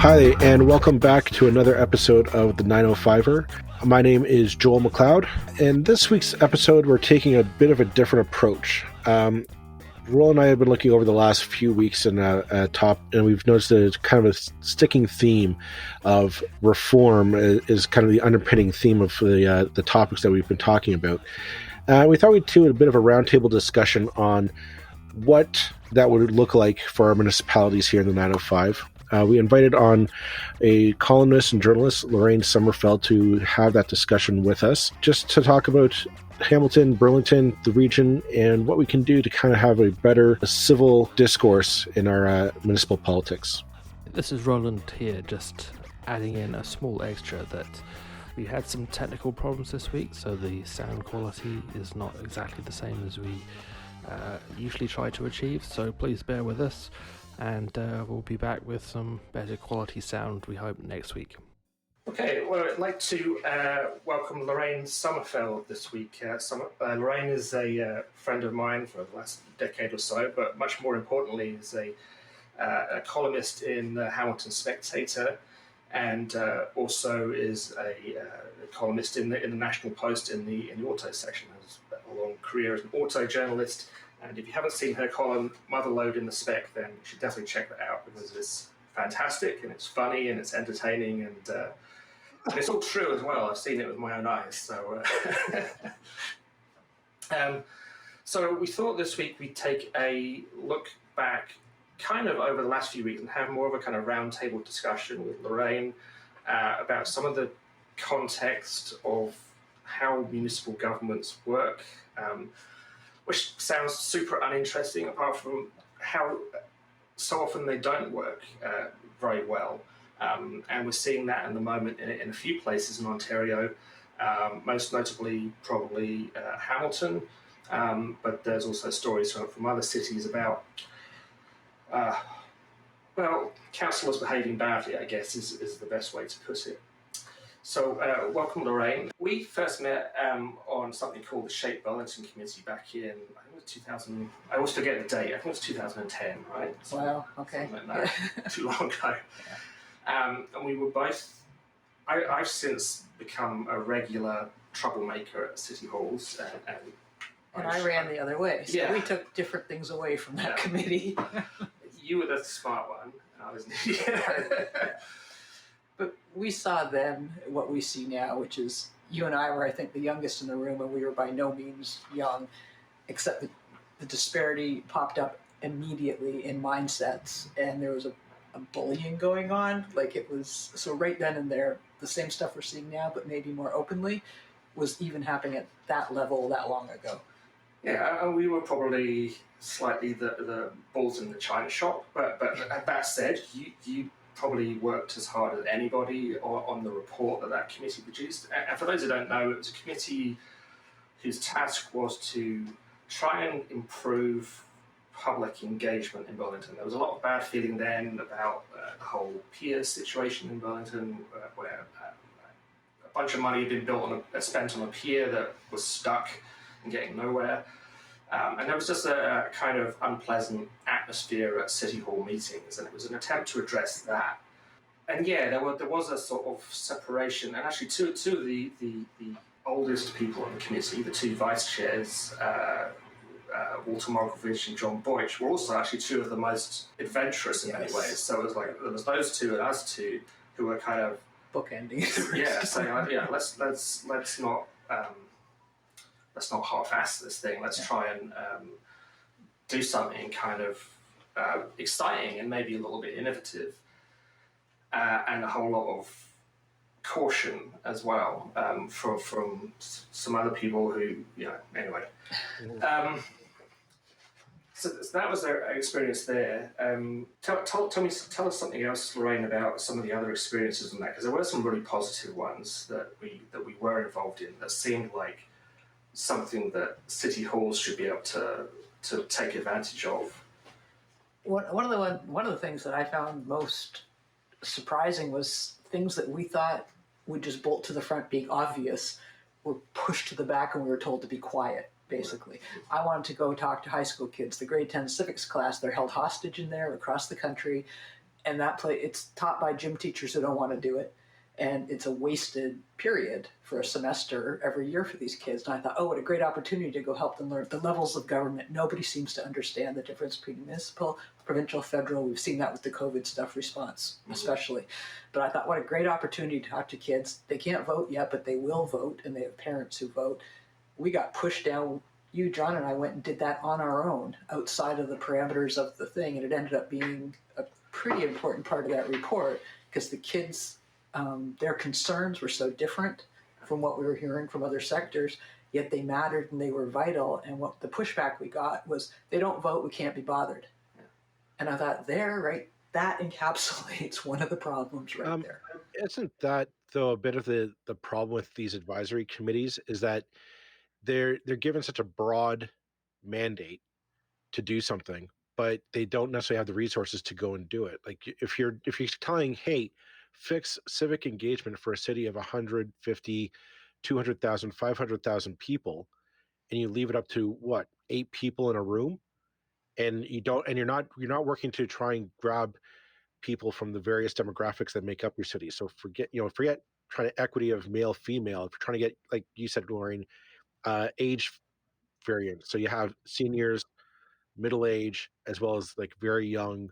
Hi, and welcome back to another episode of the 905er. My name is Joel McLeod, and this week's episode we're taking a bit of a different approach. Roel and I have been looking over the last few weeks and we've noticed that it's kind of a sticking theme of reform is kind of the underpinning theme of the topics that we've been talking about. We thought we'd do a bit of a roundtable discussion on what that would look like for our municipalities here in the 905. We invited on a columnist and journalist, Lorraine Sommerfeld, to have that discussion with us, just to talk about Hamilton, Burlington, the region, and what we can do to kind of have a better civil discourse in our municipal politics. This is Roland here, just adding in a small extra that we had some technical problems this week, so the sound quality is not exactly the same as we usually try to achieve, so please bear with us. And we'll be back with some better quality sound, we hope, next week. Okay, well, I'd like to welcome Lorraine Sommerfeld this week. Lorraine is a friend of mine for the last decade or so, but much more importantly is a columnist in the Hamilton Spectator, and also is a columnist in the National Post in the auto section. Has a long career as an auto journalist. And if you haven't seen her column, Motherload in the Spec, then you should definitely check that out because it's fantastic and it's funny and it's entertaining and it's all true as well. I've seen it with my own eyes. So we thought this week we'd take a look back kind of over the last few weeks and have more of a kind of roundtable discussion with Lorraine about some of the context of how municipal governments work, which sounds super uninteresting apart from how so often they don't work very well. And we're seeing that in the moment in a few places in Ontario, most notably probably Hamilton, but there's also stories from other cities about, councillors behaving badly, I guess is the best way to put it. So, welcome, Lorraine. We first met on something called the Shape Burlington Committee back in, I think it was 2000, I always forget the date, I think it was 2010, right? Wow, okay. Like that, too long ago. Yeah. And we were both, I've since become a regular troublemaker at city halls. And I ran the other way, so yeah. We took different things away from that committee. You were the smart one, and I was an idiot. But we saw then what we see now, which is you and I were, I think, the youngest in the room, and we were by no means young, except that the disparity popped up immediately in mindsets, and there was a bullying going on. Like it was, so right then and there, the same stuff we're seeing now, but maybe more openly, was even happening at that level that long ago. Yeah, and we were probably slightly the bulls in the china shop, but that said, you probably worked as hard as anybody on the report that committee produced. And for those who don't know, it was a committee whose task was to try and improve public engagement in Burlington. There was a lot of bad feeling then about the whole pier situation in Burlington, where a bunch of money had been spent on a pier that was stuck and getting nowhere. And there was just a kind of unpleasant atmosphere at City Hall meetings, and it was an attempt to address that. And yeah, there was a sort of separation, and actually two of the oldest people on the committee, the two vice chairs, Walter Markovich and John Boych, were also actually two of the most adventurous in many ways. So it was like there was those two and us two who were kind of bookending. saying let's not half-ass this thing. Let's try and do something kind of exciting and maybe a little bit innovative, and a whole lot of caution as well from some other people who, anyway. So that was their experience there. Tell us something else, Lorraine, about some of the other experiences in that, because there were some really positive ones that we were involved in that seemed like something that city halls should be able to take advantage of. One of the things that I found most surprising was things that we thought would just bolt to the front being obvious were pushed to the back, and we were told to be quiet, basically. I wanted to go talk to high school kids. The grade 10 civics class, they're held hostage in there across the country, and it's taught by gym teachers who don't want to do it, and it's a wasted period for a semester every year for these kids. And I thought, oh, what a great opportunity to go help them learn the levels of government. Nobody seems to understand the difference between municipal, provincial, federal. We've seen that with the COVID stuff response, especially. But I thought, what a great opportunity to talk to kids. They can't vote yet, but they will vote, and they have parents who vote. We got pushed down. You, John, and I went and did that on our own, outside of the parameters of the thing, and it ended up being a pretty important part of that report, because the kids, their concerns were so different from what we were hearing from other sectors, yet they mattered and they were vital. And what the pushback we got was, they don't vote, we can't be bothered. Yeah. And I thought, that encapsulates one of the problems right there. Isn't that, though, a bit of the problem with these advisory committees, is that they're given such a broad mandate to do something, but they don't necessarily have the resources to go and do it. Like if you're telling, hey, fix civic engagement for a city of 150, 200,000, 500,000 people, and you leave it up to 8 people in a room, and you're not working to try and grab people from the various demographics that make up your city. So forget trying to equity of male, female. If you're trying to get, like you said, Lorraine, age variant. So you have seniors, middle age, as well as like very young,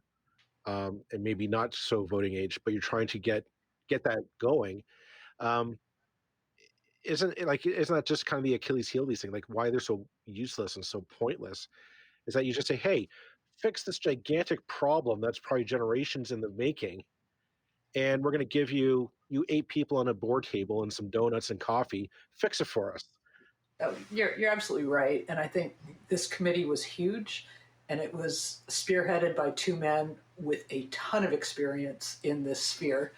and maybe not so voting age, but you're trying to get that going. Isn't that just kind of the Achilles heel of these things? Like why they're so useless and so pointless is that you just say, hey, fix this gigantic problem that's probably generations in the making, and we're going to give you 8 people on a board table and some donuts and coffee. Fix it for us. You're absolutely right. And I think this committee was huge, and it was spearheaded by 2 men with a ton of experience in this sphere,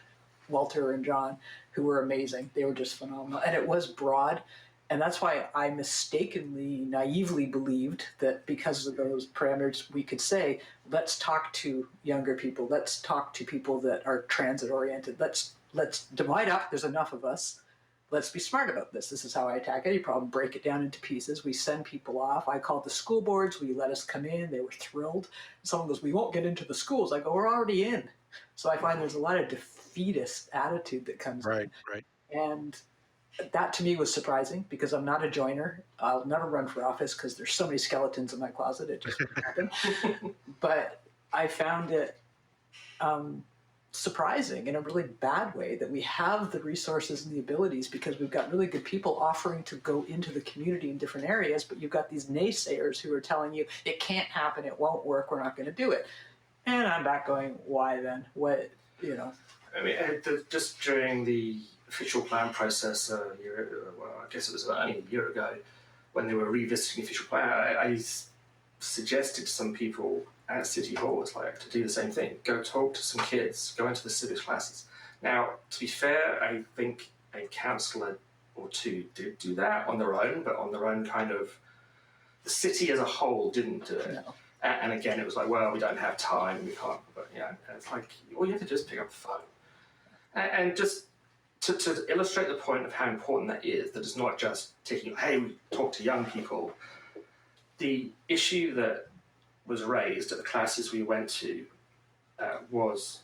Walter and John, who were amazing. They were just phenomenal. And it was broad. And that's why I naively believed that because of those parameters, we could say, let's talk to younger people. Let's talk to people that are transit oriented. Let's divide up. There's enough of us. Let's be smart about this. This is how I attack any problem. Break it down into pieces. We send people off. I called the school boards. Will you let us come in? They were thrilled. Someone goes, we won't get into the schools. I go, we're already in. So I find there's a lot of defeatist attitude that comes in. Right. And that to me was surprising, because I'm not a joiner. I'll never run for office because there's so many skeletons in my closet. It just wouldn't happen. But I found it surprising in a really bad way that we have the resources and the abilities, because we've got really good people offering to go into the community in different areas, but you've got these naysayers who are telling you it can't happen, it won't work, we're not going to do it. And I'm back going, why then? What, I mean, just during the official plan process I guess it was only a year ago, when they were revisiting the official plan, I suggested to some people at City Hall to do the same thing. Go talk to some kids, go into the civics classes. Now, to be fair, I think a councillor or 2 did do that on their own, but on their own kind of, the city as a whole didn't do it. No. And again, it was like, well, we don't have time, we can't, but and it's like, all you have to do is pick up the phone. And just to illustrate the point of how important that is, that it's not just taking, hey, we talk to young people. The issue that was raised at the classes we went to was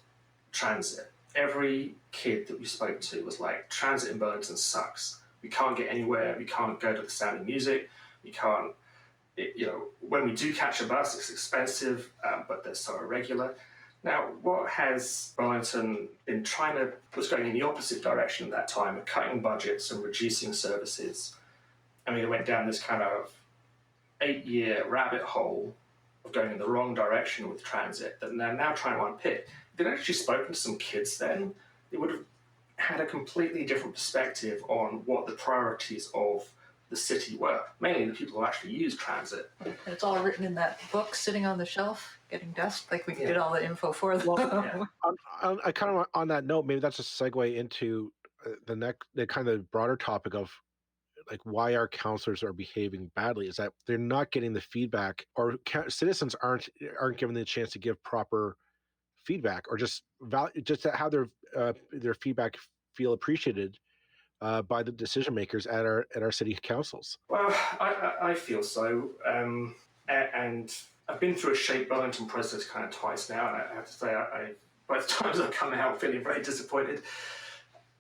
transit. Every kid that we spoke to was like, transit in Burlington sucks. We can't get anywhere. We can't go to the sound of music. We can't, when we do catch a bus, it's expensive, but they're so irregular. Now, what has Burlington been was going in the opposite direction at that time, of cutting budgets and reducing services. I mean, it went down this kind of 8-year rabbit hole of going in the wrong direction with transit that they're now trying to unpick. If they'd actually spoken to some kids then, they would have had a completely different perspective on what the priorities of the city were, mainly the people who actually use transit. And it's all written in that book sitting on the shelf, getting dust, like we can get all the info for them. I kind of, on that note, maybe that's a segue into the kind of broader topic of like why our councillors are behaving badly, is that they're not getting the feedback, or citizens aren't given the chance to give proper feedback, or just to have their feedback feel appreciated by the decision makers at our city councils. Well, I feel so, and I've been through a Shape Burlington process kind of twice now, and I have to say I both times I've come out feeling very disappointed.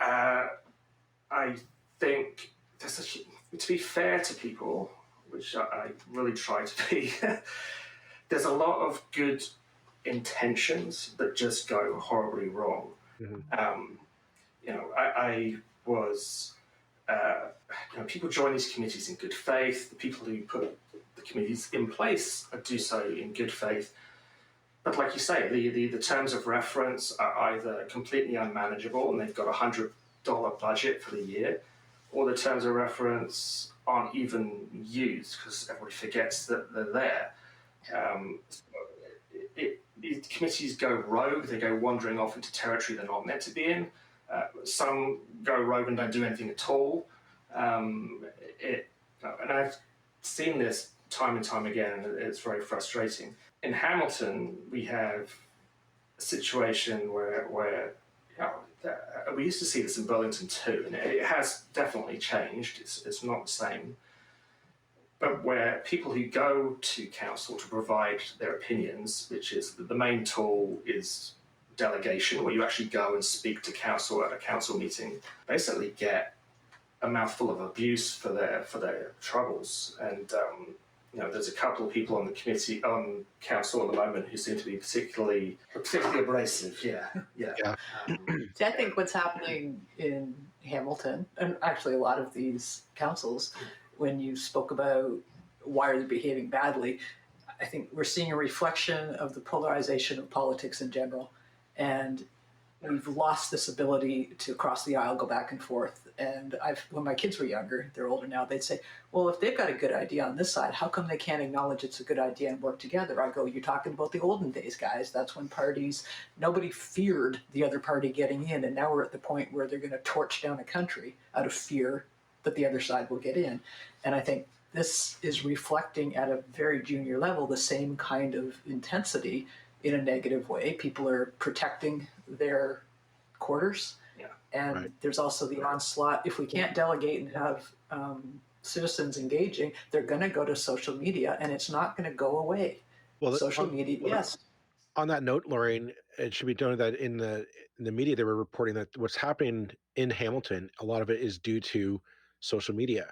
I think, to be fair to people, which I really try to be, there's a lot of good intentions that just go horribly wrong. Mm-hmm. I was, people join these committees in good faith. The people who put the committees in place do so in good faith. But like you say, the terms of reference are either completely unmanageable and they've got $100 budget for the year, or the terms of reference aren't even used because everybody forgets that they're there. The committees go rogue, they go wandering off into territory they're not meant to be in. Some go rogue and don't do anything at all. And I've seen this time and time again, and it's very frustrating. In Hamilton, we have a situation where we used to see this in Burlington too, and it has definitely changed. It's not the same. But where people who go to council to provide their opinions, which is the main tool is delegation, where you actually go and speak to council at a council meeting, basically get a mouthful of abuse for their troubles. And there's a couple of people on the committee, on council at the moment, who seem to be particularly abrasive. Yeah. See, I think what's happening in Hamilton, and actually a lot of these councils, when you spoke about why are they behaving badly, I think we're seeing a reflection of the polarization of politics in general. And we've lost this ability to cross the aisle, go back and forth. And when my kids were younger, they're older now, they'd say, well, if they've got a good idea on this side, how come they can't acknowledge it's a good idea and work together? I go, you're talking about the olden days, guys. That's when nobody feared the other party getting in. And now we're at the point where they're going to torch down a country out of fear that the other side will get in. And I think this is reflecting at a very junior level the same kind of intensity in a negative way. People are protecting their quarters. Yeah. And right. There's also the onslaught. If we can't delegate and have citizens engaging, they're going to go to social media, and it's not going to go away. Well, social media, yes. On that note, Lorraine, it should be noted that in the media, they were reporting that what's happening in Hamilton, a lot of it is due to social media.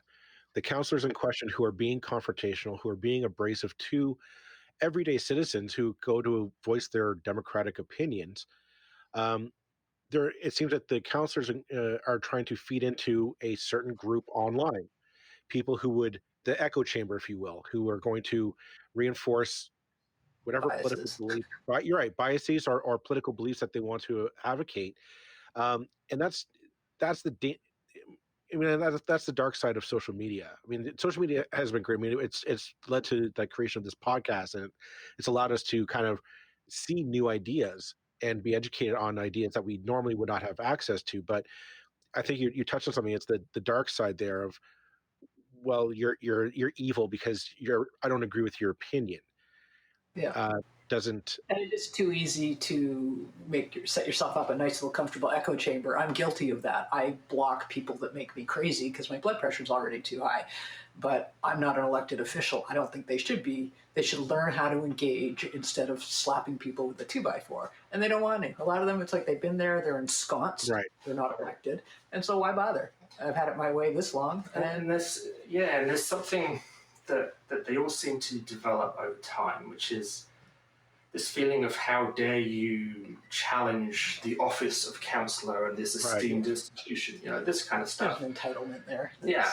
The councillors in question who are being confrontational, who are being abrasive to everyday citizens who go to voice their democratic opinions, it seems that the councillors are trying to feed into a certain group online, people the echo chamber, if you will, who are going to reinforce whatever biases. Political belief, right? You're right, biases or political beliefs that they want to advocate, and that's the dark side of social media. I mean, social media has been great. I mean, it's led to the creation of this podcast, and it's allowed us to kind of see new ideas and be educated on ideas that we normally would not have access to. But I think you touched on something. It's the dark side there of, well, you're evil because I don't agree with your opinion. Yeah. And it is too easy to set yourself up a nice little comfortable echo chamber. I'm guilty of that. I block people that make me crazy because my blood pressure is already too high. But I'm not an elected official. I don't think they should be. They should learn how to engage instead of slapping people with a 2x4. And they don't want to. A lot of them, it's like they've been there, they're ensconced, right. They're not elected. And so why bother? I've had it my way this long. And there's something that they all seem to develop over time, which is this feeling of how dare you challenge the office of councillor and this esteemed institution, this kind of stuff. There's an entitlement there. Yeah,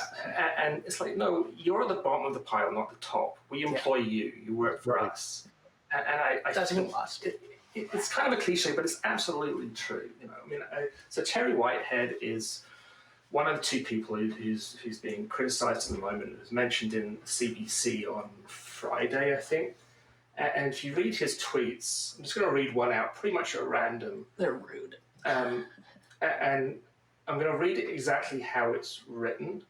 and it's like, no, you're at the bottom of the pile, not the top. We employ you. You work for us. And I that's been lost. It's kind of a cliche, but it's absolutely true. So Terry Whitehead is one of the two people who's being criticised at the moment. It was mentioned in CBC on Friday, I think. And if you read his tweets, I'm just going to read one out pretty much at random. They're rude. And I'm going to read it exactly how it's written.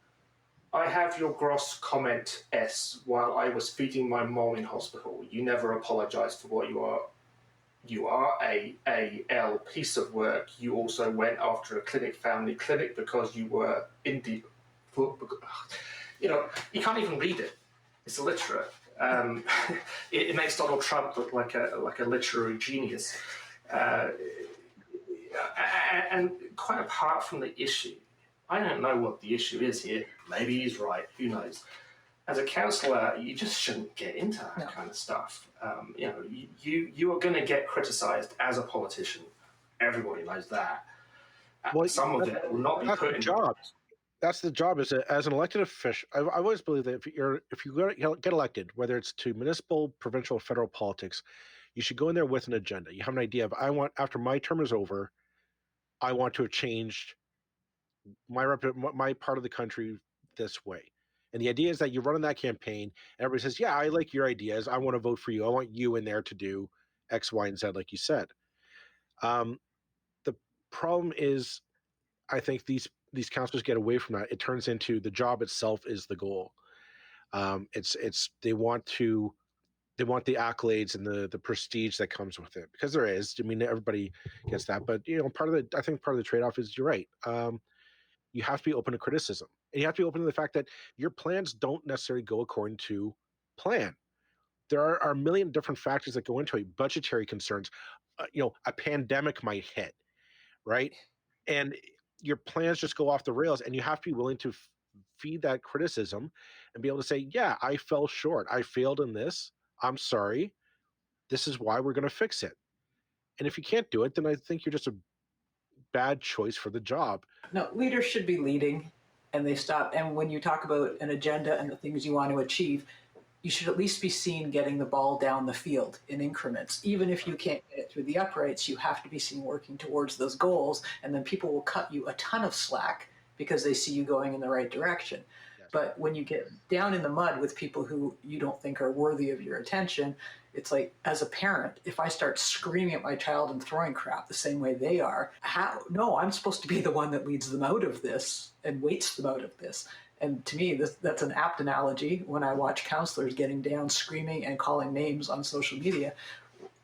I have your gross comment S while I was feeding my mom in hospital. You never apologised for what you are. You are a L piece of work. You also went after a family clinic because you were you can't even read it. It's illiterate. It makes Donald Trump look like a literary genius. And quite apart from the issue, I don't know what the issue is here. Maybe he's right. Who knows? As a councillor, you just shouldn't get into that kind of stuff. You are going to get criticised as a politician. Everybody knows that. Well, some of it will not be put in. Job. That's the job as an elected official. I've always believed that if you get elected, whether it's to municipal, provincial, federal politics, you should go in there with an agenda. You have an idea of after my term is over, I want to have changed my part of the country this way. And the idea is that you run in that campaign, and everybody says, "Yeah, I like your ideas. I want to vote for you. I want you in there to do X, Y, and Z," like you said. The problem is, I think these councillors get away from that. It turns into the job itself is the goal. They want the accolades and the prestige that comes with it, because there is. I mean, everybody gets that, but I think part of the trade-off is you're right. You have to be open to criticism, and you have to be open to the fact that your plans don't necessarily go according to plan. There are a million different factors that go into it. Budgetary concerns, a pandemic might hit, right? And your plans just go off the rails, and you have to be willing to feed that criticism and be able to say, yeah, I fell short. I failed in this. I'm sorry. This is why we're going to fix it. And if you can't do it, then I think you're just a bad choice for the job. No, leaders should be leading, and they stop. And when you talk about an agenda and the things you want to achieve, you should at least be seen getting the ball down the field in increments. Even if you can't get it through the uprights, you have to be seen working towards those goals, and then people will cut you a ton of slack because they see you going in the right direction. Yes. But when you get down in the mud with people who you don't think are worthy of your attention, it's like, as a parent, if I start screaming at my child and throwing crap the same way they are, no, I'm supposed to be the one that leads them out of this and waits them out of this. And to me, that's an apt analogy when I watch councillors getting down, screaming and calling names on social media.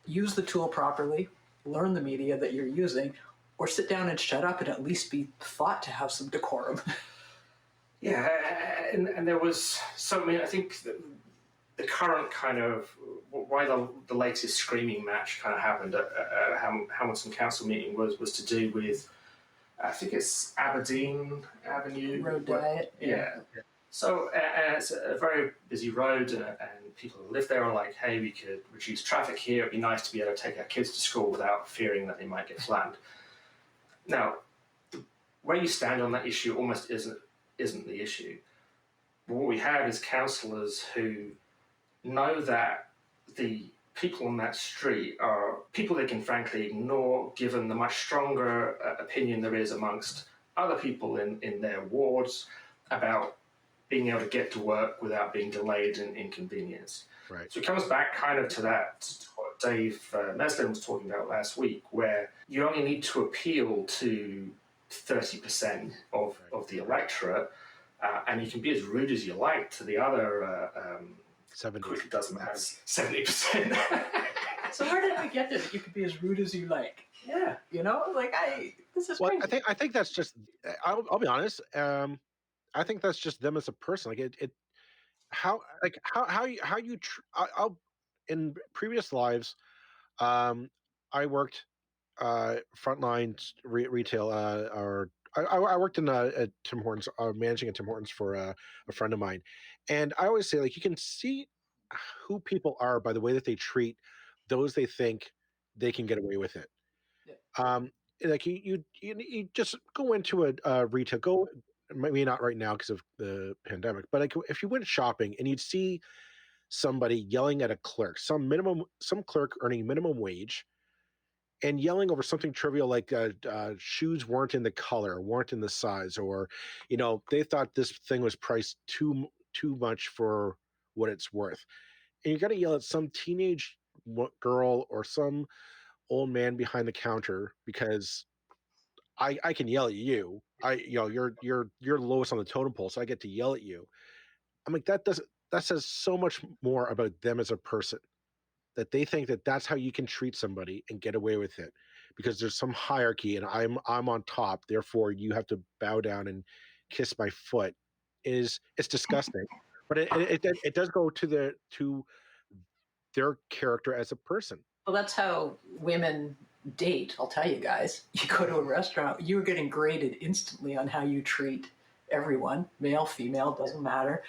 Use the tool properly, learn the media that you're using, or sit down and shut up and at least be thought to have some decorum. Yeah, and there was I think the current kind of why the latest screaming match kind of happened at Hamilton Council meeting was to do with, I think it's Aberdeen Avenue. Road diet. Yeah. So and it's a very busy road, and people who live there are like, hey, we could reduce traffic here. It'd be nice to be able to take our kids to school without fearing that they might get flattened. Now, where you stand on that issue almost isn't the issue. But what we have is councillors who know that the people on that street are people they can frankly ignore, given the much stronger opinion there is amongst other people in their wards about being able to get to work without being delayed and inconvenienced. Right. So it comes back kind of to what Dave Meslin was talking about last week, where you only need to appeal to 30% of the electorate, and you can be as rude as you like to the other 70. It doesn't matter. 70%. So where did we get there? You could be as rude as you like. Yeah, this is crazy. I think that's just. I'll be honest. I think that's just them as a person. In previous lives, I worked frontline retail, or I worked in at Tim Hortons, managing at Tim Hortons for a friend of mine, and I always say, you can see who people are by the way that they treat those they think they can get away with it. Yeah. You just go into a retail, maybe not right now because of the pandemic, but if you went shopping and you'd see somebody yelling at a clerk, some clerk earning minimum wage, and yelling over something trivial like shoes weren't in the color, weren't in the size, or they thought this thing was priced too much for what it's worth, and you got to yell at some teenage girl or some old man behind the counter because I can yell at you. You're lowest on the totem pole, so I get to yell at you. I'm like, that says so much more about them as a person, that they think that that's how you can treat somebody and get away with it because there's some hierarchy and I'm on top, therefore you have to bow down and kiss my foot. It's disgusting. But it does go to their character as a person. Well, that's how women date, I'll tell you guys, you go to a restaurant, you're getting graded instantly on how you treat everyone, male, female, doesn't matter.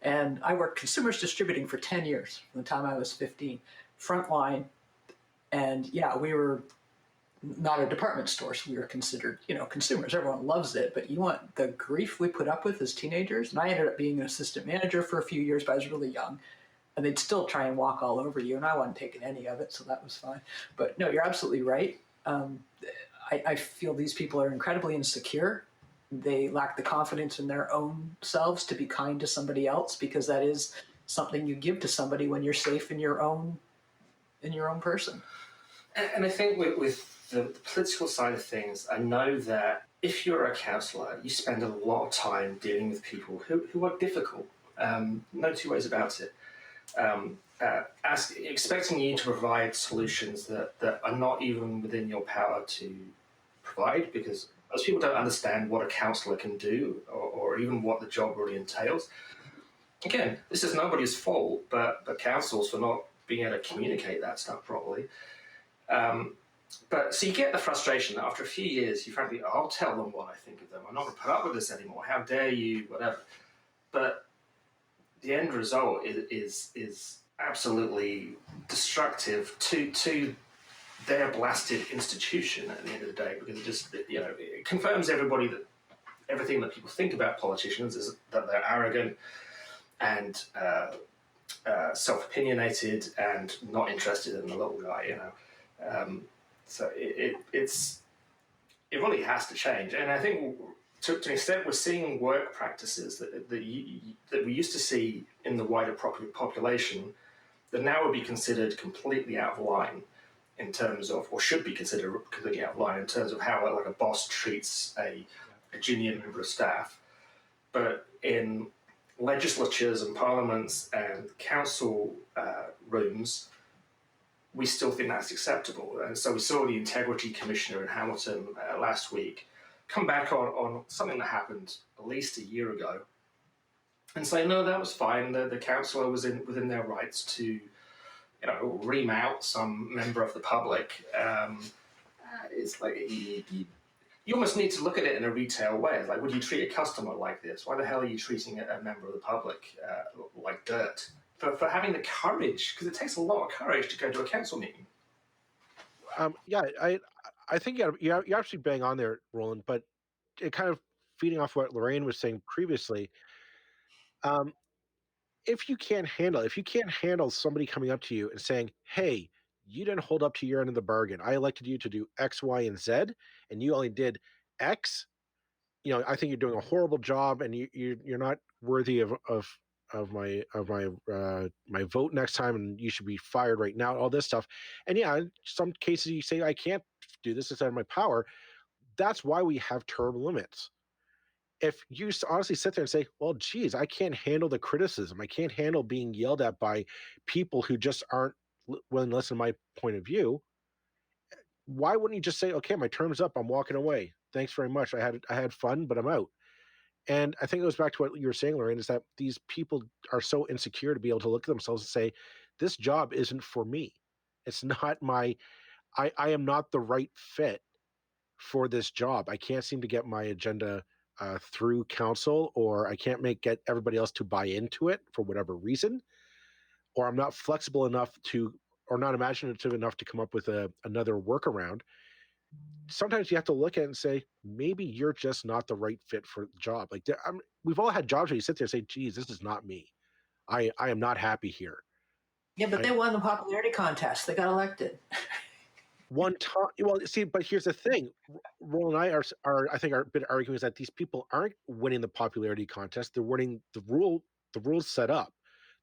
And I worked consumers distributing for 10 years from the time I was 15, frontline. And yeah, we were not a department store, so we were considered, consumers. Everyone loves it, but you want the grief we put up with as teenagers? And I ended up being an assistant manager for a few years, but I was really young. And they'd still try and walk all over you, and I wasn't taking any of it, so that was fine. But no, you're absolutely right. I feel these people are incredibly insecure. They lack the confidence in their own selves to be kind to somebody else, because that is something you give to somebody when you're safe in your own person. And I think with the political side of things, I know that if you're a councillor, you spend a lot of time dealing with people who are difficult. No two ways about it. Expecting you to provide solutions that are not even within your power to provide, because most people don't understand what a councillor can do or even what the job really entails. Again, this is nobody's fault, but councils for not being able to communicate that stuff properly. But so you get the frustration that after a few years, you frankly, I'll tell them what I think of them. I'm not going to put up with this anymore. How dare you, whatever. But the end result is absolutely destructive to their blasted institution at the end of the day, because it just, it confirms everything that people think about politicians is that they're arrogant and self-opinionated and not interested in the little guy, So it really has to change. And I think to an extent we're seeing work practices that we used to see in the wider population that now would be considered completely out of line in terms of, or should be considered completely out of line in terms of how like a boss treats a junior member of staff. But in legislatures and parliaments and council rooms, we still think that's acceptable. And so we saw the Integrity Commissioner in Hamilton last week come back on something that happened at least a year ago and say, no, that was fine. The councillor was within their rights to, ream out some member of the public. It's like you almost need to look at it in a retail way. It's like, would you treat a customer like this? Why the hell are you treating a member of the public like dirt? For having the courage, because it takes a lot of courage to go to a council meeting. I think you're actually bang on there, Roland, but it kind of feeding off what Lorraine was saying previously. If you can't handle somebody coming up to you and saying, hey, you didn't hold up to your end of the bargain. I elected you to do X, Y, and Z, and you only did X. I think you're doing a horrible job, and you're not worthy of my vote next time, and you should be fired right now. All this stuff, and in some cases you say I can't do this; it's out of my power. That's why we have term limits. If you honestly sit there and say, well, geez, I can't handle the criticism. I can't handle being yelled at by people who just aren't willing to listen to my point of view. Why wouldn't you just say, okay, my term's up. I'm walking away. Thanks very much. I had fun, but I'm out. And I think it goes back to what you were saying, Lorraine, is that these people are so insecure to be able to look at themselves and say, this job isn't for me. It's not I am not the right fit for this job. I can't seem to get my agenda through council, or I can't get everybody else to buy into it for whatever reason, or I'm not flexible enough or not imaginative enough to come up with another workaround. Sometimes you have to look at it and say, maybe you're just not the right fit for the job. Like we've all had jobs where you sit there and say, geez, this is not me. I am not happy here. Yeah, but they won the popularity contest. They got elected. One time, well, see, but here's the thing. Roland and I are I think, our bit arguing is that these people aren't winning the popularity contest. They're winning the rules set up.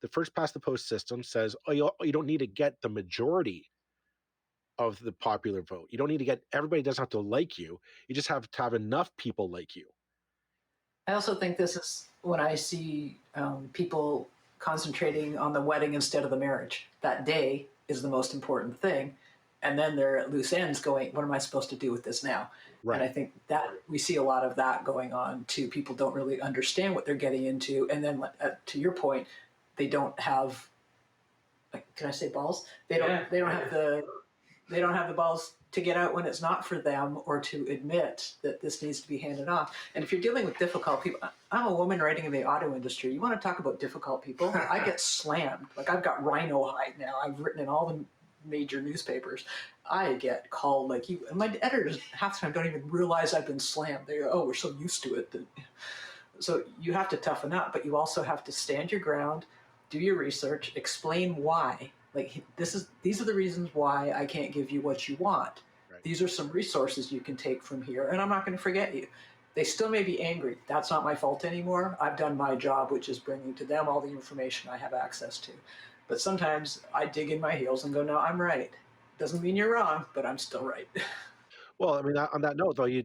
The first past the post system says, you don't need to get the majority of the popular vote. You don't need to get everybody doesn't have to like you. You just have to have enough people like you. I also think this is when I see people concentrating on the wedding instead of the marriage. That day is the most important thing. And then they're at loose ends going, what am I supposed to do with this now? Right. And I think that we see a lot of that going on too. People don't really understand what they're getting into. And then to your point, they don't have, can I say balls? They don't have the balls to get out when it's not for them, or to admit that this needs to be handed off. And if you're dealing with difficult people, I'm a woman writing in the auto industry. You want to talk about difficult people? I get slammed. Like, I've got rhino hide now. I've written in all the major newspapers. I get called like you, and my editors half the time don't even realize I've been slammed. They go, "Oh, we're so used to it." So you have to toughen up, but you also have to stand your ground, do your research, explain why. Like, these are the reasons why I can't give you what you want. Right. These are some resources you can take from here, and I'm not going to forget you. They still may be angry. That's not my fault anymore. I've done my job, which is bringing to them all the information I have access to. But sometimes I dig in my heels and go, no, I'm right. Doesn't mean you're wrong, but I'm still right. Well, I mean, on that note, though, you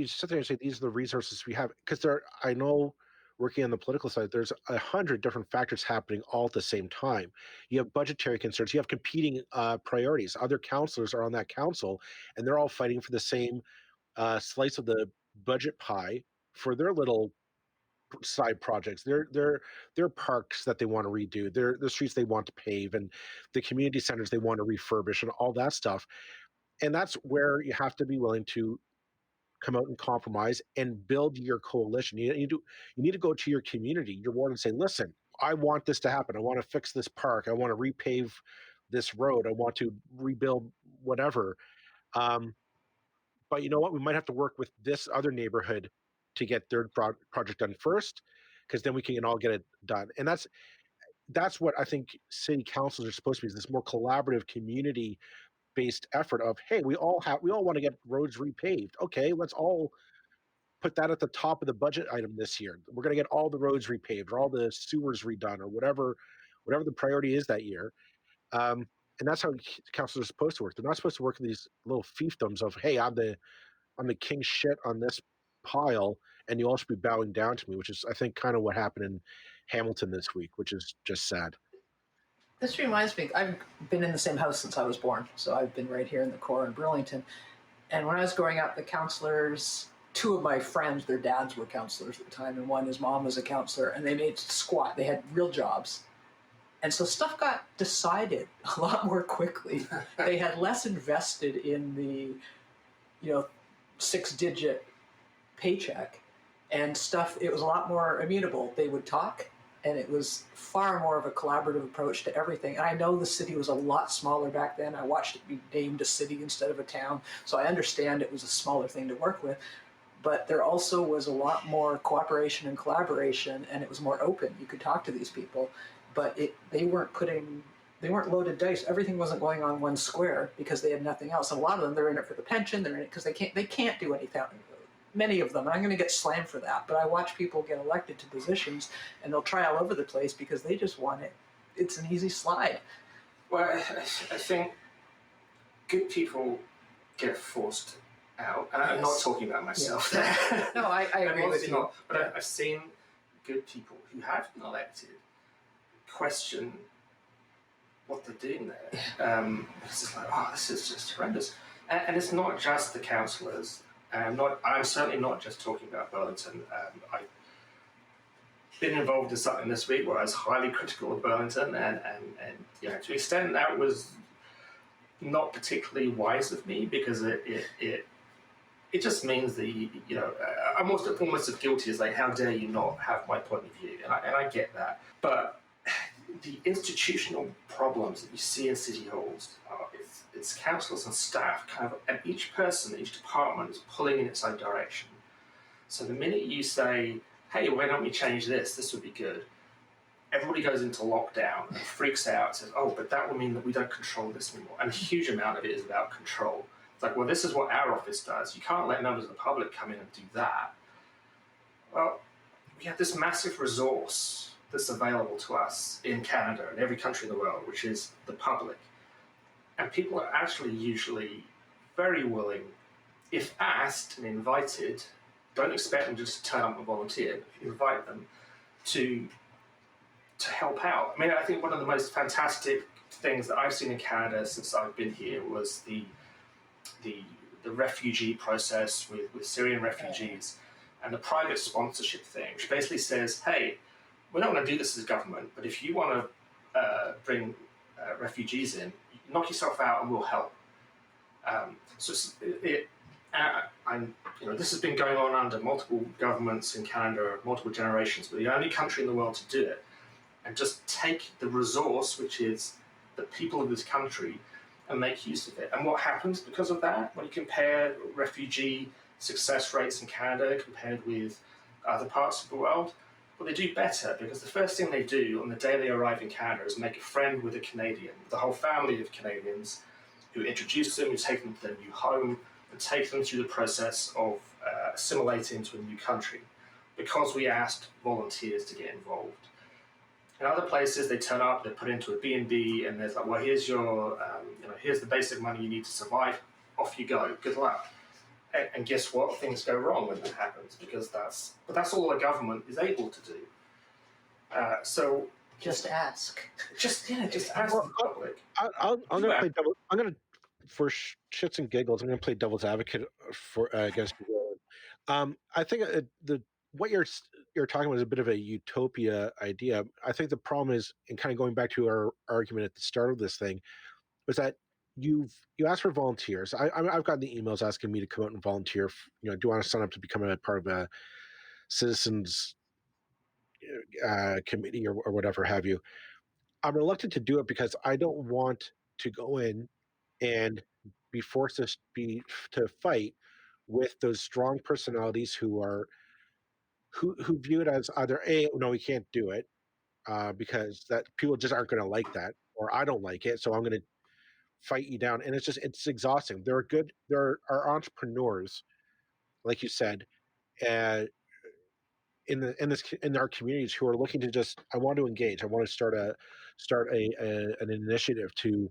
sit there and say these are the resources we have, because I know, working on the political side, there's 100 different factors happening all at the same time. You have budgetary concerns, you have competing priorities. Other councillors are on that council, and they're all fighting for the same slice of the budget pie for their little side projects, their parks that they want to redo, the streets they want to pave, and the community centers they want to refurbish, and all that stuff. And that's where you have to be willing to come out and compromise and build your coalition. You need to go to your community, your ward, and say, listen, I want this to happen. I want to fix this park. I want to repave this road. I want to rebuild whatever. But you know what? We might have to work with this other neighborhood to get their project done first, because then we can all get it done. And that's what I think city councils are supposed to be, is this more collaborative, community-based effort of, hey, we all want to get roads repaved. Okay, let's all put that at the top of the budget item this year. We're going to get all the roads repaved, or all the sewers redone, or whatever the priority is that year. And that's how councils are supposed to work. They're not supposed to work in these little fiefdoms of, hey, I'm the king shit on this pile, and you all should be bowing down to me, which is, I think, kind of what happened in Hamilton this week, which is just sad. This reminds me, I've been in the same house since I was born, so I've been right here in the core in Burlington. And when I was growing up, the councillors, two of my friends, their dads were councillors at the time, and one, his mom was a councillor, and they made squat. They had real jobs. And so stuff got decided a lot more quickly. They had less invested in the, 6-digit paycheck, and stuff, it was a lot more amenable. They would talk, and it was far more of a collaborative approach to everything. And I know the city was a lot smaller back then. I watched it be named a city instead of a town, so I understand it was a smaller thing to work with. But there also was a lot more cooperation and collaboration, and it was more open. You could talk to these people, but they weren't loaded dice. Everything wasn't going on one square because they had nothing else. And a lot of them, they're in it for the pension. They're in it because they can't do anything. Many of them, and I'm going to get slammed for that, but I watch people get elected to positions, and they'll try all over the place because they just want it. It's an easy slide. Well, I think good people get forced out, and I'm not talking about myself. Yes. No, I agree with you. Not, but I've seen good people who have been elected question what they're doing there. It's just like, this is just horrendous. And it's not just the councillors. I'm certainly not just talking about Burlington. I've been involved in something this week where I was highly critical of Burlington, and to an extent that was not particularly wise of me, because it just means that I'm almost as guilty as, like, how dare you not have my point of view, and I get that, but the institutional problems that you see in city halls it's councillors and staff and each person, each department is pulling in its own direction. So the minute you say, hey, why don't we change this? This would be good. Everybody goes into lockdown and freaks out and says, oh, but that will mean that we don't control this anymore. And a huge amount of it is about control. It's like, well, this is what our office does. You can't let members of the public come in and do that. Well, we have this massive resource that's available to us in Canada and every country in the world, which is the public. And people are actually usually very willing, if asked and invited, don't expect them just to turn up and volunteer, but if you invite them to help out. I mean, I think one of the most fantastic things that I've seen in Canada since I've been here was the refugee process with Syrian refugees and the private sponsorship thing, which basically says, hey, we're not going to do this as a government, but if you want to bring refugees in, knock yourself out and we'll help. This has been going on under multiple governments in Canada, multiple generations. We're the only country in the world to do it, and just take the resource, which is the people of this country, and make use of it. And what happens because of that? When you compare refugee success rates in Canada compared with other parts of the world, well, they do better, because the first thing they do on the day they arrive in Canada is make a friend with a Canadian, the whole family of Canadians, who introduce them, who take them to their new home, and take them through the process of assimilating to a new country, because we asked volunteers to get involved. In other places, they turn up, they're put into a B&B, and there's like, well, here's your, here's the basic money you need to survive. Off you go. Good luck. And guess what? Things go wrong when that happens, because that's all the government is able to do. So just ask. Just ask the public. I'm going to play devil. I'm going to, for shits and giggles, I'm going to play devil's advocate for against you. I think what you're talking about is a bit of a utopia idea. I think the problem is, and kind of going back to our argument at the start of this thing, was that you asked for volunteers. I've gotten the emails asking me to come out and volunteer. Do you want to sign up to become a part of a citizens committee or whatever have you? I'm reluctant to do it because I don't want to go in and be forced to fight with those strong personalities who view it as either no, we can't do it because that people just aren't going to like that, or I don't like it, so I'm going to fight you down. And it's exhausting. There are entrepreneurs, like you said, in our communities who are looking to just, I want to engage. I want to start an initiative to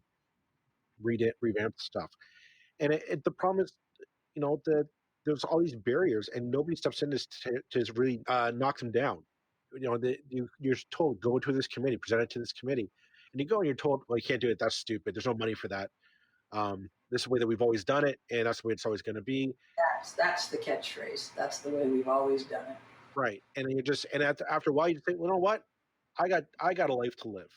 revamp stuff. And the problem is, there's all these barriers, and nobody steps in to really knock them down. You're told, go to this committee, present it to this committee, and you go and you're told, well, you can't do it. That's stupid. There's no money for that. This is the way that we've always done it, and that's the way it's always going to be. That's the catchphrase. That's the way we've always done it. Right, and then after a while, you think, well, you know what? I got a life to live.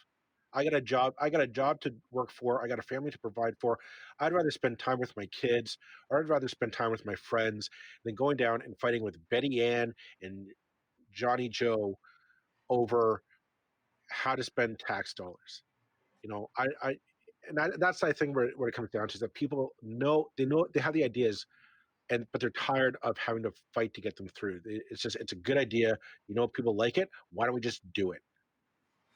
I got a job. I got a job to work for. I got a family to provide for. I'd rather spend time with my kids, or I'd rather spend time with my friends than going down and fighting with Betty Ann and Johnny Joe over how to spend tax dollars. That's I think where it comes down to, is that people they have the ideas, but they're tired of having to fight to get them through. It's a good idea. People like it. Why don't we just do it?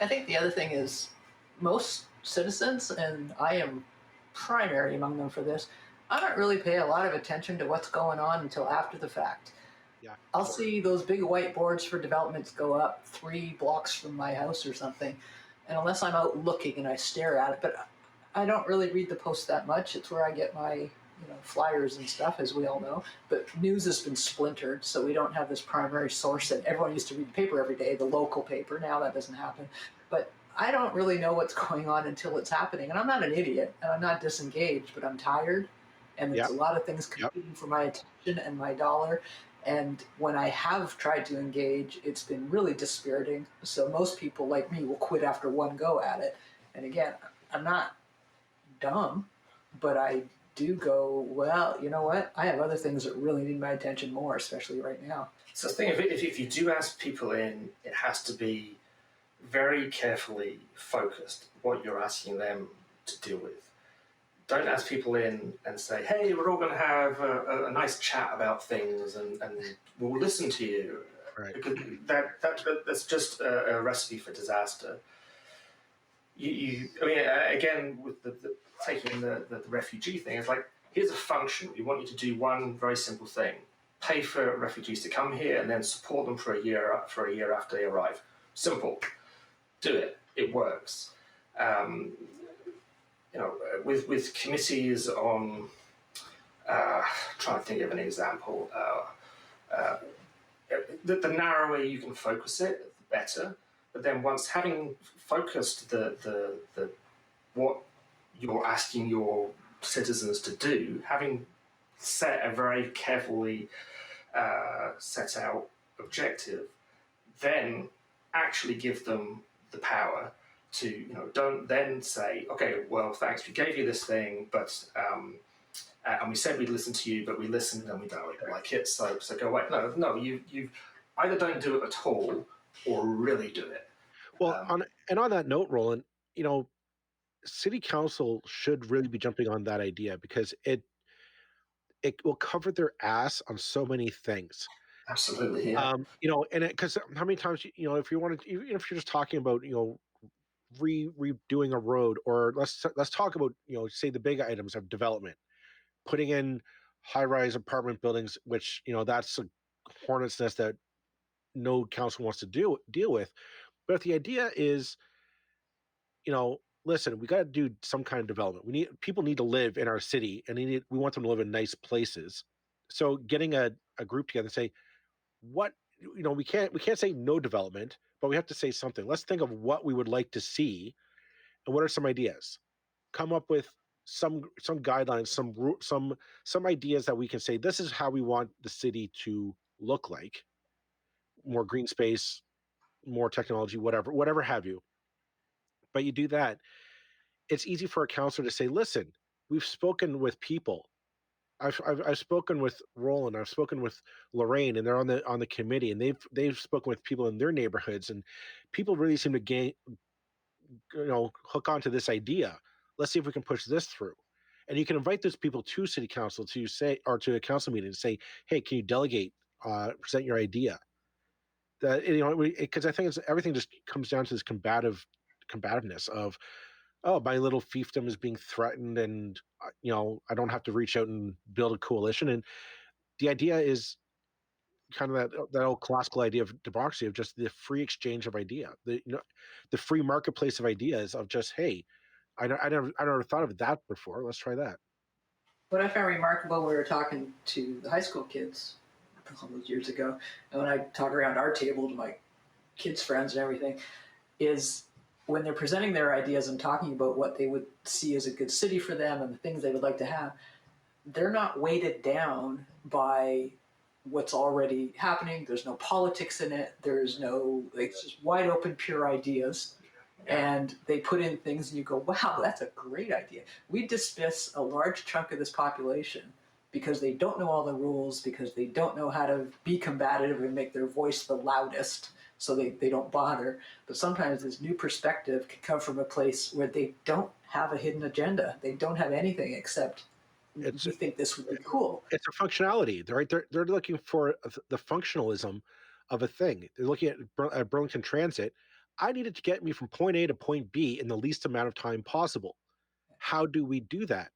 I think the other thing is, most citizens, and I am primary among them for this, I don't really pay a lot of attention to what's going on until after the fact. Yeah. I'll see those big whiteboards for developments go up 3 blocks from my house or something, and unless I'm out looking and I stare at it, but I don't really read the post that much. It's where I get my flyers and stuff, as we all know. But news has been splintered, so we don't have this primary source that everyone used to read the paper every day, the local paper. Now that doesn't happen. But I don't really know what's going on until it's happening. And I'm not an idiot, and I'm not disengaged, but I'm tired, and there's a lot of things competing for my attention and my dollar. And when I have tried to engage, it's been really dispiriting. So most people like me will quit after one go at it. And again, I'm not dumb, but I do go, well, you know what? I have other things that really need my attention more, especially right now. So the thing of it, if you do ask people in, it has to be very carefully focused what you're asking them to deal with. Don't ask people in and say, hey, we're all going to have a nice chat about things and we'll listen to you. Right. Because that's just a recipe for disaster. Again, with the taking the refugee thing, it's like, here's a function. We want you to do one very simple thing: pay for refugees to come here and then support them for a year after they arrive. Simple. Do it. It works. With committees on, trying to think of an example. The narrower you can focus it, the better. But then once having focused the what you're asking your citizens to do, having set a very carefully set out objective, then actually give them the power to, don't then say, okay, well, thanks, we gave you this thing, but and we said we'd listen to you, but we listened and we don't really like it. So go away. No, you either don't do it at all or really do it. Well, on that note, Roland, city council should really be jumping on that idea, because it will cover their ass on so many things. Absolutely, yeah. And because how many times, if you want to, even if you're just talking about, redoing a road, or let's talk about, say the big items of development, putting in high-rise apartment buildings, which, that's a hornet's nest that no council wants to deal with. But if the idea is, listen, we got to do some kind of development. People need to live in our city, and we want them to live in nice places. So getting a group together and say, what, we can't say no development, but we have to say something. Let's think of what we would like to see, and what are some ideas. Come up with some guidelines, some ideas that we can say, this is how we want the city to look like. More green space, more technology, whatever have you. But you do that, it's easy for a councillor to say, listen, we've spoken with people. I've spoken with Roland, I've spoken with Lorraine, and they're on the committee, and they've spoken with people in their neighborhoods, and people really seem to hook onto this idea. Let's see if we can push this through. And you can invite those people to city council to say, or to a council meeting, and say, hey, can you delegate, present your idea? That, because I think everything just comes down to this combativeness of, oh, my little fiefdom is being threatened, and I don't have to reach out and build a coalition. And the idea is kind of that old classical idea of democracy, of just the free exchange of idea, the free marketplace of ideas, of just, hey, I never thought of that before. Let's try that. What I found remarkable, we were talking to the high school kids a couple of years ago, and when I talk around our table to my kids' friends and everything, is when they're presenting their ideas and talking about what they would see as a good city for them and the things they would like to have, they're not weighted down by what's already happening. There's no politics in it. There's no, it's just wide open, pure ideas. And they put in things and you go, wow, that's a great idea. We dismiss a large chunk of this population because they don't know all the rules, because they don't know how to be combative and make their voice the loudest, so they don't bother. But sometimes this new perspective can come from a place where they don't have a hidden agenda. They don't have anything except we think this would be cool. It's a functionality, right? They're looking for the functionalism of a thing. They're looking at Burlington Transit. I need it to get me from point A to point B in the least amount of time possible. How do we do that?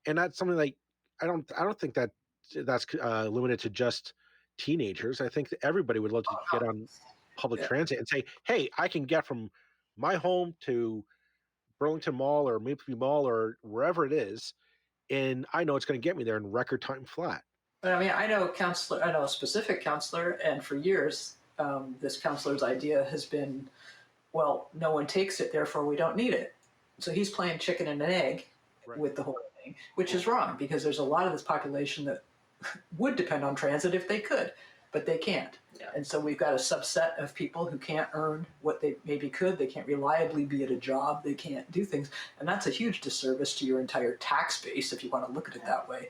And that's something like, I don't think that's limited to just teenagers. I think that everybody would love to get on public transit and say, hey, I can get from my home to Burlington Mall or Mapleview Mall or wherever it is, and I know it's going to get me there in record time flat. But I mean, I know a specific counselor, and for years, this counselor's idea has been, well, no one takes it, therefore we don't need it. So he's playing chicken and an egg with the whole thing, which is wrong, because there's a lot of this population that would depend on transit if they could, but they can't. Yeah. And so we've got a subset of people who can't earn what they maybe could. They can't reliably be at a job. They can't do things. And that's a huge disservice to your entire tax base, if you want to look at it that way.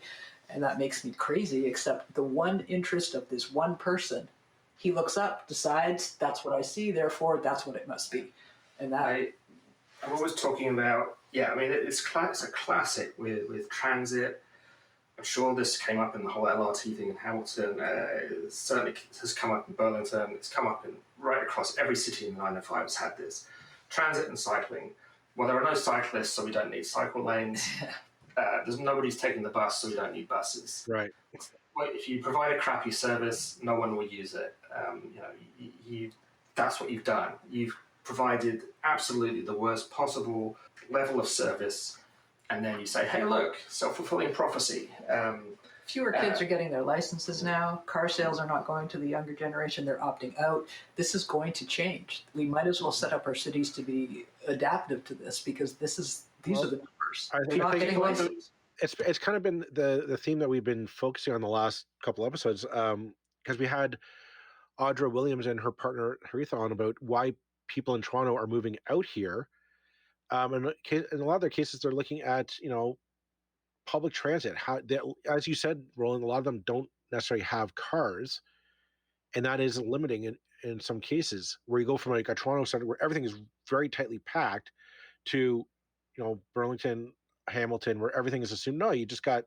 And that makes me crazy, except the one interest of this one person, he looks up, decides, that's what I see, therefore that's what it must be. And that... I'm always talking about, it's a classic with transit. I'm sure this came up in the whole LRT thing in Hamilton. It certainly has come up in Burlington. It's come up right across every city in the 905 has had this. Transit and cycling. Well, there are no cyclists, so we don't need cycle lanes. There's nobody's taking the bus, so we don't need buses. Right. If you provide a crappy service, no one will use it. That's what you've done. You've provided absolutely the worst possible level of service, and then you say, hey, look, self-fulfilling prophecy. Fewer kids are getting their licenses now. Car sales are not going to the younger generation. They're opting out. This is going to change. We might as well set up our cities to be adaptive to this, because these are the numbers. They're not getting licenses. It's kind of been the theme that we've been focusing on the last couple episodes, because we had Audra Williams and her partner Haritha on about why people in Toronto are moving out here. And in a lot of their cases, they're looking at, public transit. As you said, Roland, a lot of them don't necessarily have cars, and that is limiting in some cases, where you go from like a Toronto center where everything is very tightly packed to, Burlington, Hamilton, where everything is assumed. No, you just got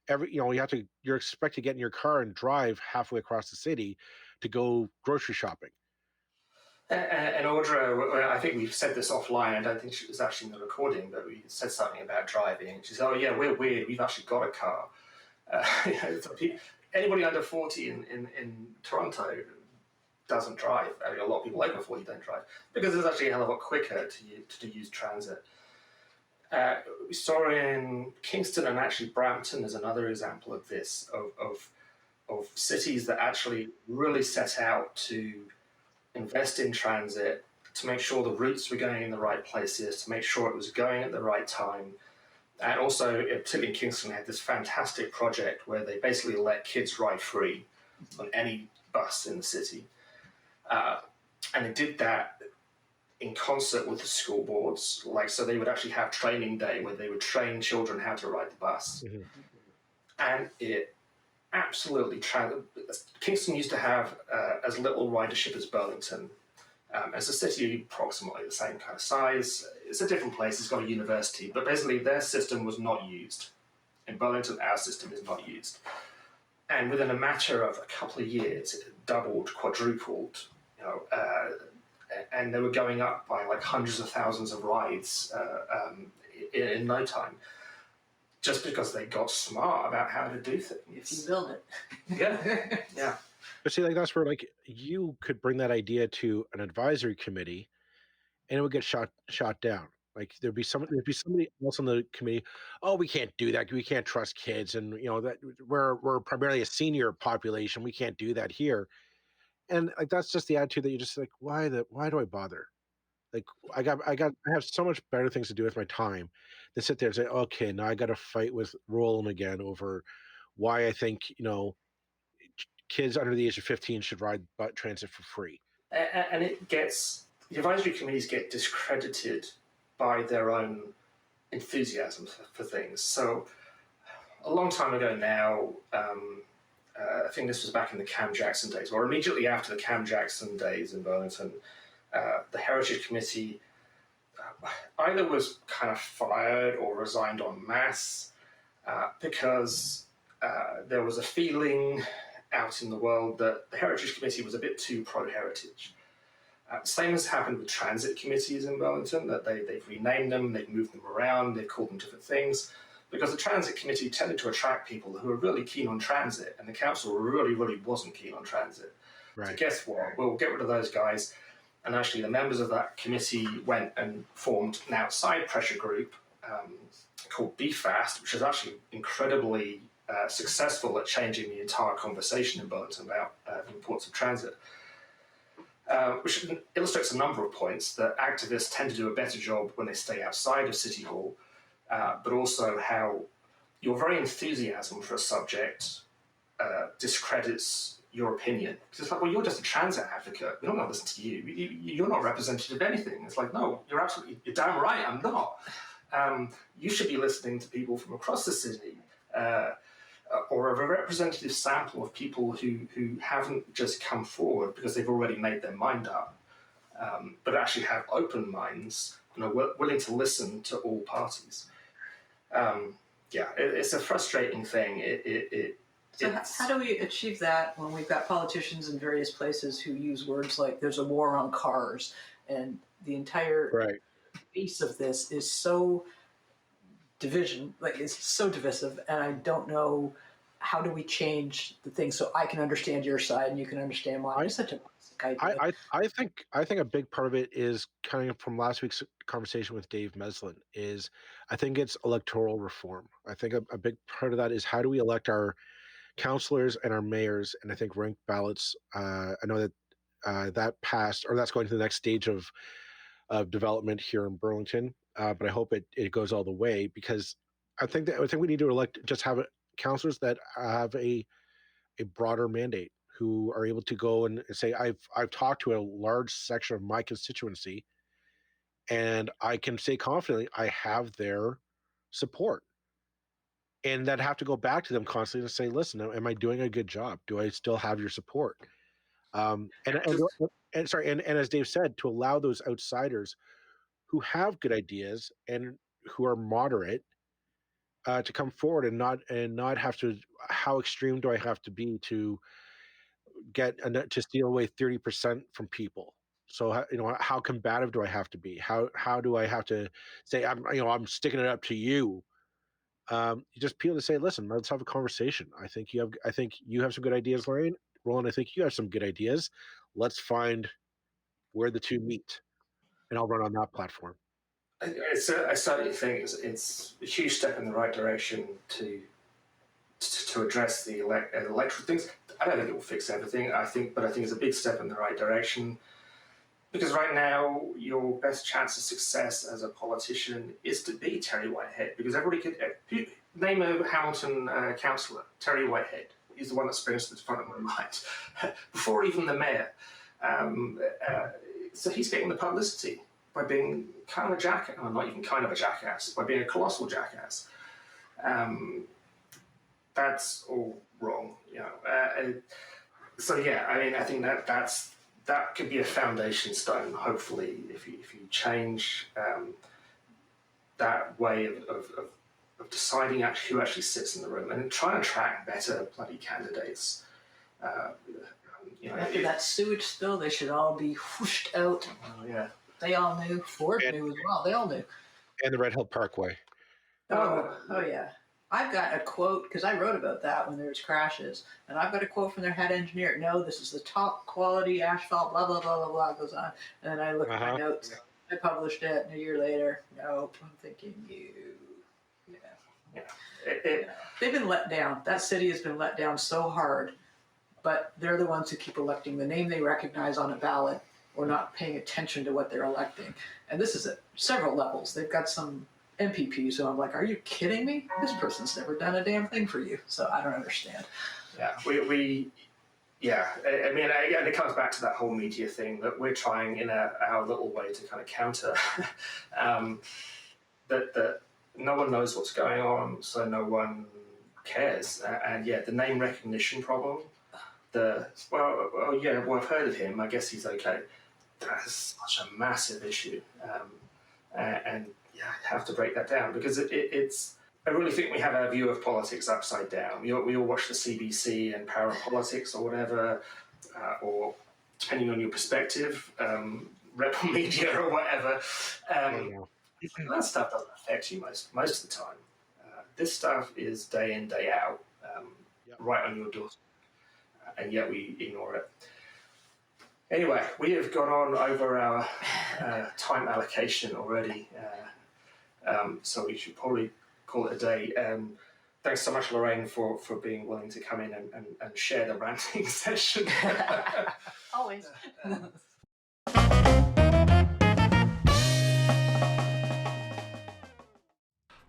you're expected to get in your car and drive halfway across the city to go grocery shopping. And Audra, I think we've said this offline. I don't think she was actually in the recording, but we said something about driving. She said, "Oh yeah, we're weird. We've actually got a car." Anybody under 40 in Toronto doesn't drive. I mean, a lot of people over 40 don't drive because it's actually a hell of a lot quicker to use transit. We saw in Kingston and actually Brampton is another example of this, of cities that actually really set out to invest in transit, to make sure the routes were going in the right places, to make sure it was going at the right time. And also, particularly in Kingston, had this fantastic project where they basically let kids ride free on any bus in the city. And they did that in concert with the school boards. So they would actually have training day where they would train children how to ride the bus. Mm-hmm. And it absolutely Kingston used to have as little ridership as Burlington. As a city, approximately the same kind of size. It's a different place. It's got a university, but basically their system was not used. In Burlington, our system is not used. And within a matter of a couple of years, it doubled, quadrupled, and they were going up by like hundreds of thousands of rides in no time, just because they got smart about how to do things. If you build it. Yeah. But see, that's where you could bring that idea to an advisory committee, and it would get shot down. There'd be somebody else on the committee. Oh, we can't do that. We can't trust kids, and that we're primarily a senior population. We can't do that here. And that's just the attitude that you just why do I bother? I have so much better things to do with my time than sit there and say, okay, now I got to fight with Roland again over why I think kids under the age of 15 should ride transit for free. And the advisory committees get discredited by their own enthusiasm for things. So a long time ago now, I think this was back in the Cam Jackson days, or immediately after the Cam Jackson days in Burlington, the Heritage Committee either was kind of fired or resigned en masse because there was a feeling out in the world that the Heritage Committee was a bit too pro-heritage. Same has happened with transit committees in Burlington, that they've renamed them, they've moved them around, they've called them different things, because the transit committee tended to attract people who were really keen on transit, and the council really, really wasn't keen on transit. Right. So guess what? We'll get rid of those guys. And actually the members of that committee went and formed an outside pressure group called BFAST, which is actually incredibly successful at changing the entire conversation in Burlington about the importance of transit, which illustrates a number of points that activists tend to do a better job when they stay outside of City Hall, but also how your very enthusiasm for a subject discredits your opinion. Because it's well, you're just a transit advocate. We don't want to listen to you. You're not representative of anything. It's no, you're damn right, I'm not. You should be listening to people from across the city, or a representative sample of people who haven't just come forward because they've already made their mind up, but actually have open minds and are willing to listen to all parties. It's a frustrating thing. So how do we achieve that when we've got politicians in various places who use words like there's a war on cars, and the entire base of this is so it's so divisive, and I don't know how do we change the thing so I can understand your side and you can understand mine. It's such a basic idea. I think a big part of it is coming from last week's conversation with Dave Meslin is I think it's electoral reform. I think a big part of that is how do we elect our councillors and our mayors, and I think ranked ballots. I know that that passed, or that's going to the next stage of development here in Burlington. But I hope it goes all the way, because I think we need to have councillors that have a broader mandate, who are able to go and say, I've talked to a large section of my constituency, and I can say confidently I have their support. and then have to go back to them constantly and say, listen, am I doing a good job? Do I still have your support? And as Dave said, to allow those outsiders who have good ideas and who are moderate to come forward and not have to. How extreme do I have to be to to steal away 30% from people? So how combative do I have to be? How do I have to say I'm sticking it up to you? You just people to say, listen, let's have a conversation. I think you have some good ideas, Lorraine. Roland, I think you have some good ideas. Let's find where the two meet, and I'll run on that platform. I certainly think it's a huge step in the right direction to address the electoral things. I don't think it will fix everything. But I think it's a big step in the right direction, because right now your best chance of success as a politician is to be Terry Whitehead, because everybody could name a Hamilton councillor. Terry Whitehead is the one that springs to the front of my mind before even the mayor. So he's getting the publicity by being kind of a jackass, well, not even kind of a jackass, by being a colossal jackass. That's all wrong, so yeah, I mean, I think that could be a foundation stone. Hopefully, if you change that way of deciding who actually sits in the room and try and attract better bloody candidates. After that sewage spill, they should all be whooshed out. Oh yeah, they all knew. Ford knew as well. They all knew. And the Red Hill Parkway. Oh yeah. I've got a quote, because I wrote about that when there was crashes, and I've got a quote from their head engineer. No, this is the top quality asphalt, blah, blah, blah, blah, blah, goes on. And then I looked at my notes. I published it, and a year later, nope, I'm thinking they've been let down. That city has been let down so hard, but they're the ones who keep electing the name they recognize on a ballot or not paying attention to what they're electing. And this is at several levels. They've got some MPP, so I'm like, are you kidding me? This person's never done a damn thing for you. So I don't understand. Yeah, I mean, again, it comes back to that whole media thing that we're trying in our little way to kind of counter. That no one knows what's going on, so no one cares. And yeah, the name recognition problem. I've heard of him. I guess he's okay. That's such a massive issue, and yeah, I have to break that down, because it's. I really think we have our view of politics upside down. We all watch the CBC and Power and Politics or whatever, or depending on your perspective, Rebel Media or whatever. That stuff doesn't affect you most of the time. This stuff is day in, day out, right on your doorstep, and yet we ignore it. Anyway, we have gone on over our time allocation already. So we should probably call it a day. Thanks so much, Lorraine, for being willing to come in and share the ranting session. Always.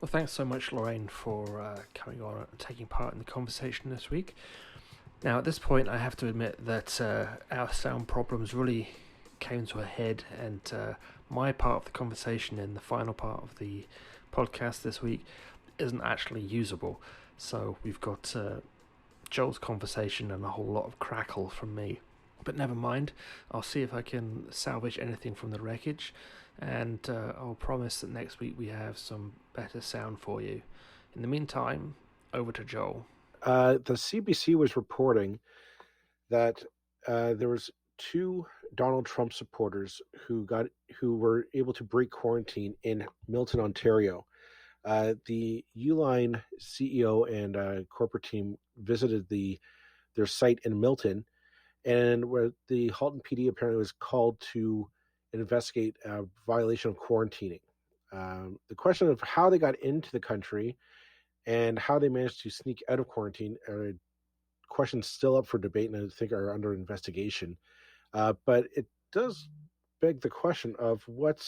Well, thanks so much, Lorraine, for coming on and taking part in the conversation this week. Now, at this point, I have to admit that our sound problems really came to a head, and my part of the conversation in the final part of the podcast this week isn't actually usable. So we've got Joel's conversation and a whole lot of crackle from me. But never mind, I'll see if I can salvage anything from the wreckage, and I'll promise that next week we have some better sound for you. In the meantime, over to Joel. The CBC was reporting that there was 2 Donald Trump supporters who were able to break quarantine in Milton, Ontario. The Uline CEO and corporate team visited their site in Milton, and where the Halton PD apparently was called to investigate a violation of quarantining. The question of how they got into the country and how they managed to sneak out of quarantine are questions still up for debate, and I think are under investigation. But it does beg the question of what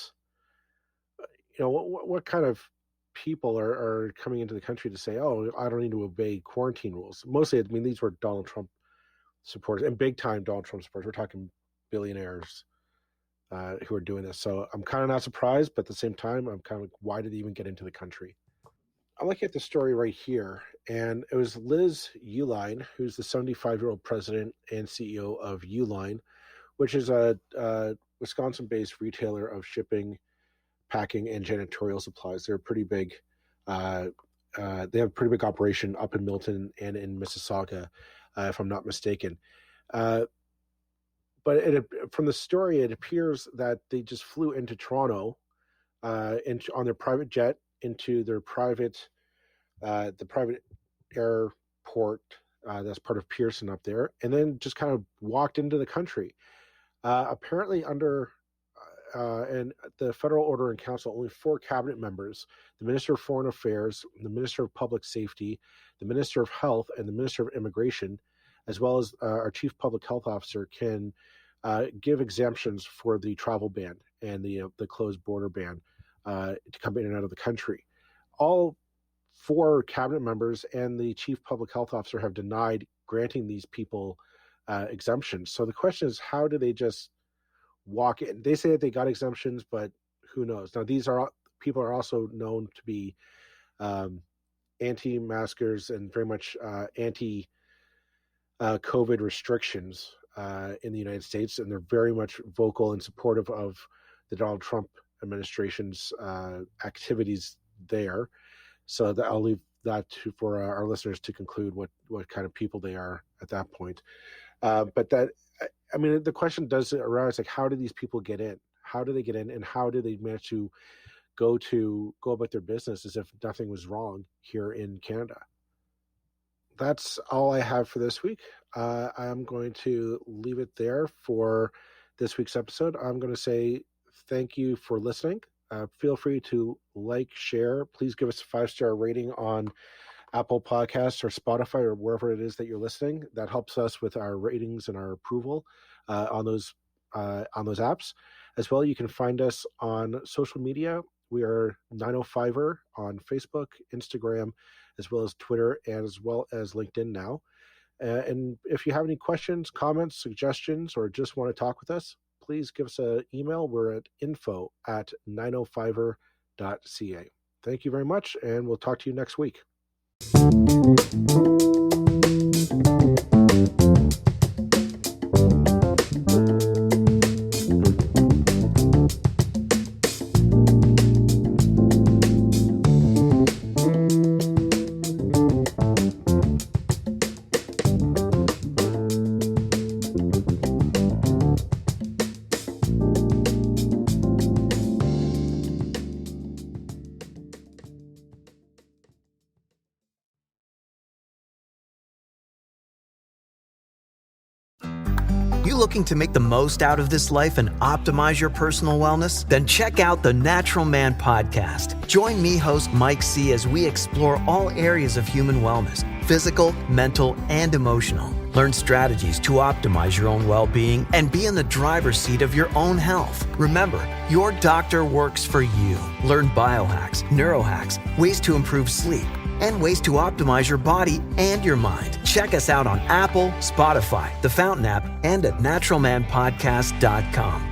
kind of people are coming into the country to say, oh, I don't need to obey quarantine rules. Mostly, I mean, these were Donald Trump supporters, and big time Donald Trump supporters. We're talking billionaires who are doing this. So I'm kind of not surprised, but at the same time, I'm kind of like, why did they even get into the country? I'm looking at the story right here, and it was Liz Uline, who's the 75-year-old president and CEO of Uline, which is a Wisconsin-based retailer of shipping, packing, and janitorial supplies. They're pretty big. They have a pretty big operation up in Milton and in Mississauga, if I'm not mistaken. But from the story, it appears that they just flew into Toronto on their private jet into their private airport that's part of Pearson up there, and then just kind of walked into the country. Apparently, under and the federal order in council, only 4 cabinet members, the Minister of Foreign Affairs, the Minister of Public Safety, the Minister of Health, and the Minister of Immigration, as well as our Chief Public Health Officer, can give exemptions for the travel ban and the closed border ban to come in and out of the country. All 4 cabinet members and the Chief Public Health Officer have denied granting these people exemptions. So the question is, how do they just walk in? They say that they got exemptions, but who knows? Now, these people are also known to be anti-maskers and very much anti-COVID restrictions in the United States, and they're very much vocal and supportive of the Donald Trump administration's activities there. So I'll leave that for our listeners to conclude what kind of people they are at that point. But that, I mean, the question does arise, like, how do these people get in? How do they get in, and how do they manage to go about their business as if nothing was wrong here in Canada? That's all I have for this week. I'm going to leave it there for this week's episode. I'm going to say thank you for listening. Feel free to like, share. Please give us a 5-star rating on Apple Podcasts or Spotify or wherever it is that you're listening. That helps us with our ratings and our approval on those apps. As well, you can find us on social media. We are 905er on Facebook, Instagram, as well as Twitter, and as well as LinkedIn now. And if you have any questions, comments, suggestions, or just want to talk with us, please give us an email. We're at info@905er.ca. Thank you very much, and we'll talk to you next week. You looking to make the most out of this life and optimize your personal wellness? Then check out the Natural Man Podcast. Join me, host Mike C., as we explore all areas of human wellness, physical, mental, and emotional. Learn strategies to optimize your own well-being and be in the driver's seat of your own health. Remember, your doctor works for you. Learn biohacks, neurohacks, ways to improve sleep, and ways to optimize your body and your mind. Check us out on Apple, Spotify, the Fountain app, and at naturalmanpodcast.com.